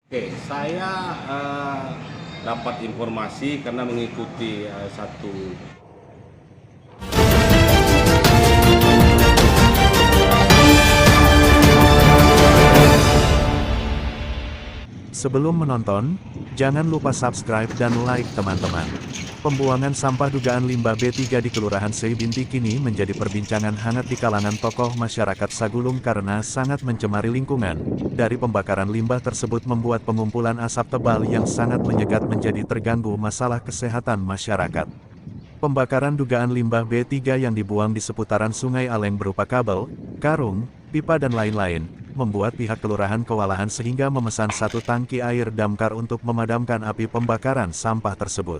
Oke, saya dapat informasi karena mengikuti satu. Sebelum menonton, jangan lupa subscribe dan like teman-teman. Pembuangan sampah dugaan limbah B3 di Kelurahan Seibinti kini menjadi perbincangan hangat di kalangan tokoh masyarakat Sagulung karena sangat mencemari lingkungan. Dari pembakaran limbah tersebut membuat pengumpulan asap tebal yang sangat menyegat menjadi terganggu masalah kesehatan masyarakat. Pembakaran dugaan limbah B3 yang dibuang di seputaran Sungai Aleng berupa kabel, karung, pipa dan lain-lain, membuat pihak kelurahan kewalahan sehingga memesan satu tangki air damkar untuk memadamkan api pembakaran sampah tersebut.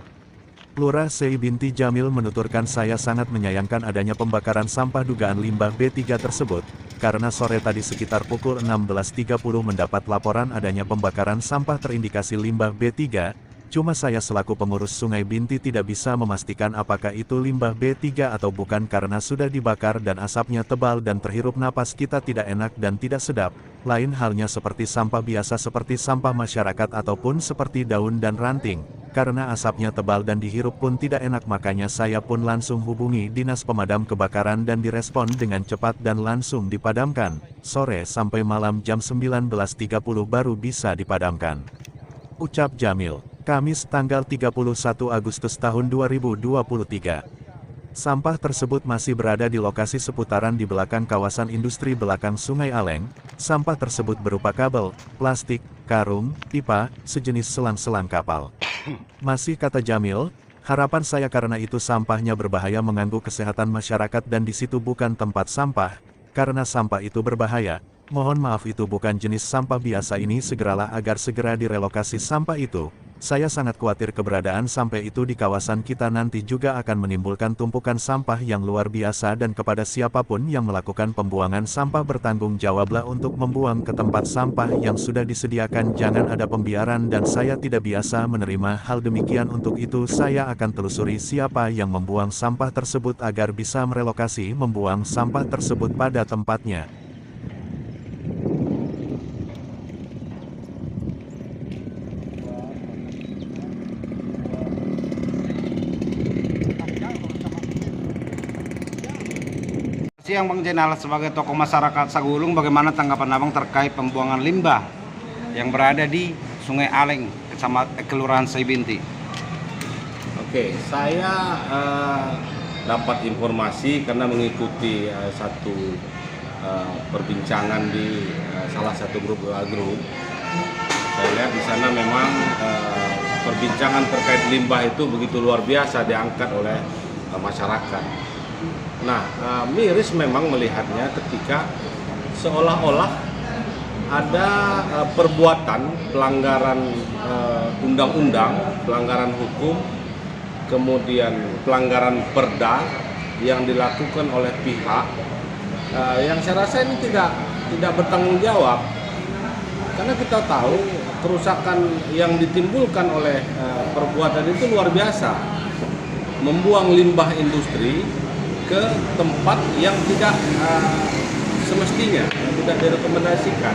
Lurah Seibinti Jamil menuturkan saya sangat menyayangkan adanya pembakaran sampah dugaan limbah B3 tersebut, karena sore tadi sekitar pukul 16.30 mendapat laporan adanya pembakaran sampah terindikasi limbah B3, cuma saya selaku pengurus Sungai Binti tidak bisa memastikan apakah itu limbah B3 atau bukan karena sudah dibakar dan asapnya tebal dan terhirup napas kita tidak enak dan tidak sedap. Lain halnya seperti sampah biasa seperti sampah masyarakat ataupun seperti daun dan ranting. Karena asapnya tebal dan dihirup pun tidak enak makanya saya pun langsung hubungi Dinas Pemadam Kebakaran dan direspon dengan cepat dan langsung dipadamkan. Sore sampai malam jam 19.30 baru bisa dipadamkan. Ucap Jamil. Kamis tanggal 31 Agustus tahun 2023. Sampah tersebut masih berada di lokasi seputaran di belakang kawasan industri belakang Sungai Aleng. Sampah tersebut berupa kabel, plastik, karung, pipa, sejenis selang-selang kapal. Masih kata Jamil, harapan saya karena itu sampahnya berbahaya mengganggu kesehatan masyarakat dan di situ bukan tempat sampah. Karena sampah itu berbahaya, mohon maaf itu bukan jenis sampah biasa ini segeralah agar segera direlokasi sampah itu. Saya sangat khawatir keberadaan sampah itu di kawasan kita nanti juga akan menimbulkan tumpukan sampah yang luar biasa dan kepada siapapun yang melakukan pembuangan sampah bertanggung jawablah untuk membuang ke tempat sampah yang sudah disediakan jangan ada pembiaran dan saya tidak biasa menerima hal demikian untuk itu saya akan telusuri siapa yang membuang sampah tersebut agar bisa merelokasi membuang sampah tersebut pada tempatnya. Siang Bang Jenal, sebagai tokoh masyarakat Sagulung, bagaimana tanggapan Abang terkait pembuangan limbah yang berada di Sungai Aleng, Kelurahan Seibinti? Oke, saya dapat informasi karena mengikuti satu perbincangan di salah satu grup WA grup. Saya lihat di sana memang perbincangan terkait limbah itu begitu luar biasa diangkat oleh masyarakat. Nah, miris memang melihatnya ketika seolah-olah ada perbuatan pelanggaran undang-undang, pelanggaran hukum, kemudian pelanggaran perda yang dilakukan oleh pihak yang saya rasa ini tidak bertanggung jawab. Karena kita tahu kerusakan yang ditimbulkan oleh perbuatan itu luar biasa. Membuang limbah industri ke tempat yang tidak semestinya, yang tidak direkomendasikan.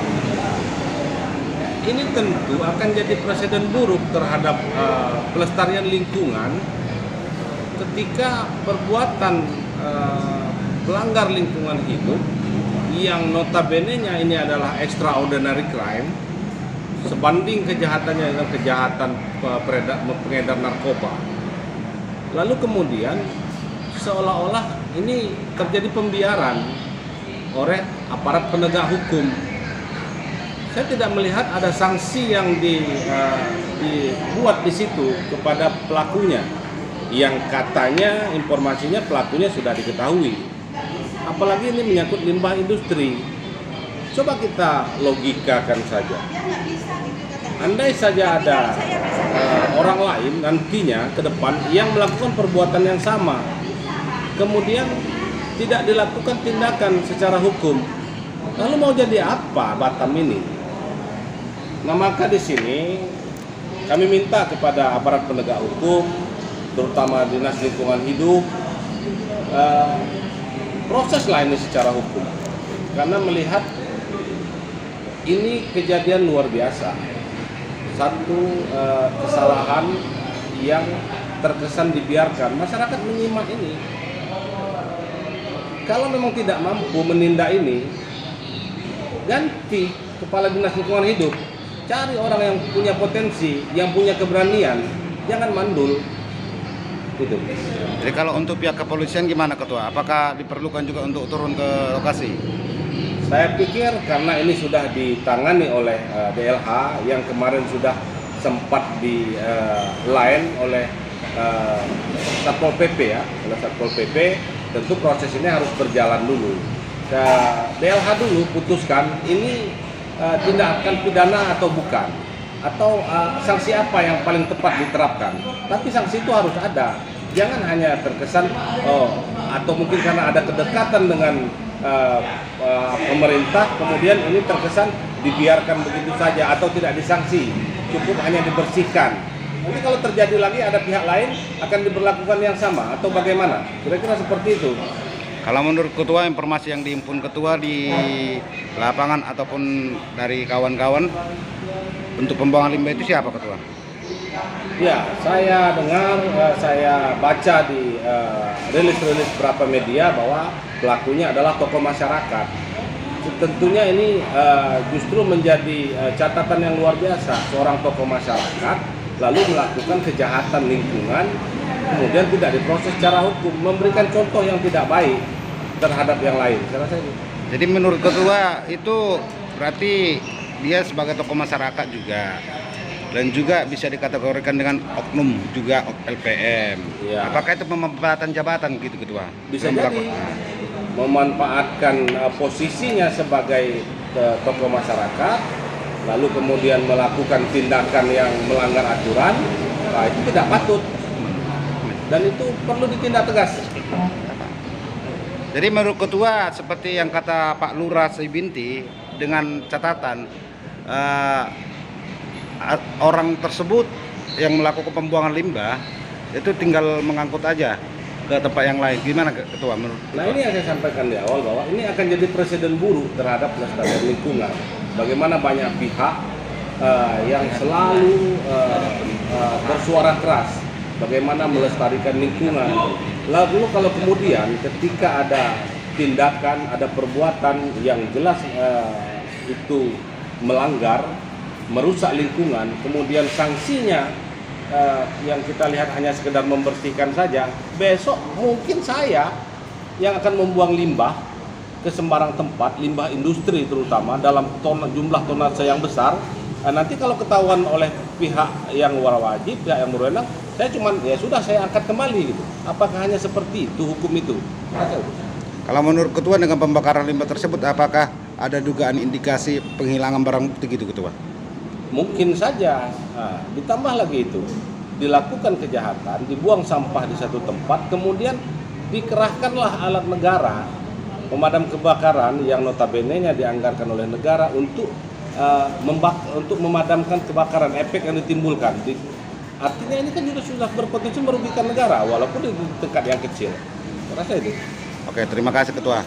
Ini tentu akan jadi presiden buruk terhadap pelestarian lingkungan ketika perbuatan pelanggar lingkungan hidup yang notabene-nya ini adalah extraordinary crime sebanding kejahatannya dengan kejahatan pengedar narkoba. Lalu kemudian seolah-olah ini terjadi pembiaran oleh aparat penegak hukum. Saya tidak melihat ada sanksi yang dibuat di situ kepada pelakunya, yang katanya informasinya pelakunya sudah diketahui. Apalagi ini menyangkut limbah industri. Coba kita logikakan saja. Andai saja ada orang lain nantinya ke depan yang melakukan perbuatan yang sama, kemudian tidak dilakukan tindakan secara hukum, lalu mau jadi apa Batam ini? Nah, maka di sini kami minta kepada aparat penegak hukum, terutama Dinas Lingkungan Hidup, proseslah ini secara hukum, karena melihat ini kejadian luar biasa. satu kesalahan yang terkesan dibiarkan. Masyarakat menyimak ini. Kalau memang tidak mampu menindak ini, ganti kepala dinas lingkungan hidup. Cari orang yang punya potensi, yang punya keberanian, jangan mandul. Gitu. Jadi kalau untuk pihak kepolisian gimana Ketua? Apakah diperlukan juga untuk turun ke lokasi? Saya pikir karena ini sudah ditangani oleh DLH yang kemarin sudah sempat di line oleh Satpol PP ya, oleh Satpol PP, tentu proses ini harus berjalan dulu. DLH dulu putuskan ini tindakan pidana atau bukan, atau sanksi apa yang paling tepat diterapkan. Tapi sanksi itu harus ada, jangan hanya terkesan atau mungkin karena ada kedekatan dengan pemerintah, kemudian ini terkesan dibiarkan begitu saja atau tidak disanksi, cukup hanya dibersihkan. Nanti kalau terjadi lagi ada pihak lain akan diberlakukan yang sama atau bagaimana? Kira-kira seperti itu. Kalau menurut Ketua, informasi yang dihimpun Ketua di lapangan ataupun dari kawan-kawan untuk pembuangan limbah itu siapa Ketua? Ya, saya dengar, saya baca di rilis-rilis beberapa media bahwa pelakunya adalah tokoh masyarakat. Tentunya ini justru menjadi catatan yang luar biasa. Seorang tokoh masyarakat lalu melakukan kejahatan lingkungan, kemudian tidak diproses secara hukum, memberikan contoh yang tidak baik terhadap yang lain. Saya rasa itu. Jadi menurut Ketua itu berarti dia sebagai tokoh masyarakat juga, dan juga bisa dikategorikan dengan oknum juga LPM. Ya. Apakah itu pemanfaatan jabatan gitu Ketua? Bisa jadi memanfaatkan posisinya sebagai tokoh masyarakat, lalu kemudian melakukan tindakan yang melanggar aturan, nah itu tidak patut dan itu perlu ditindak tegas. Jadi menurut Ketua seperti yang kata Pak Lurah Seibinti, dengan catatan orang tersebut yang melakukan pembuangan limbah itu tinggal mengangkut aja ke tempat yang lain. Gimana Ketua menurut? Nah ini yang saya sampaikan di awal bahwa ini akan jadi presiden buruk terhadap pelestarian lingkungan. Bagaimana banyak pihak yang selalu bersuara keras bagaimana melestarikan lingkungan. Lalu kalau kemudian ketika ada tindakan, ada perbuatan yang jelas itu melanggar, merusak lingkungan, kemudian sanksinya yang kita lihat hanya sekedar membersihkan saja, besok mungkin saya yang akan membuang limbah ke sembarang tempat, limbah industri terutama dalam jumlah tonase yang besar. Nanti kalau ketahuan oleh pihak yang wajib, pihak yang berwenang, saya cuman ya sudah saya angkat kembali gitu. Apakah hanya seperti itu hukum itu? Kalau menurut Ketua dengan pembakaran limbah tersebut, apakah ada dugaan indikasi penghilangan barang bukti gitu Ketua? Mungkin saja. Ditambah lagi itu, dilakukan kejahatan, dibuang sampah di satu tempat, kemudian dikerahkanlah alat negara pemadam kebakaran yang notabene-nya dianggarkan oleh negara untuk memadamkan kebakaran, efek yang ditimbulkan. Artinya ini kan sudah berpotensi merugikan negara walaupun di tingkat yang kecil. Saya rasa itu. Oke, terima kasih Ketua.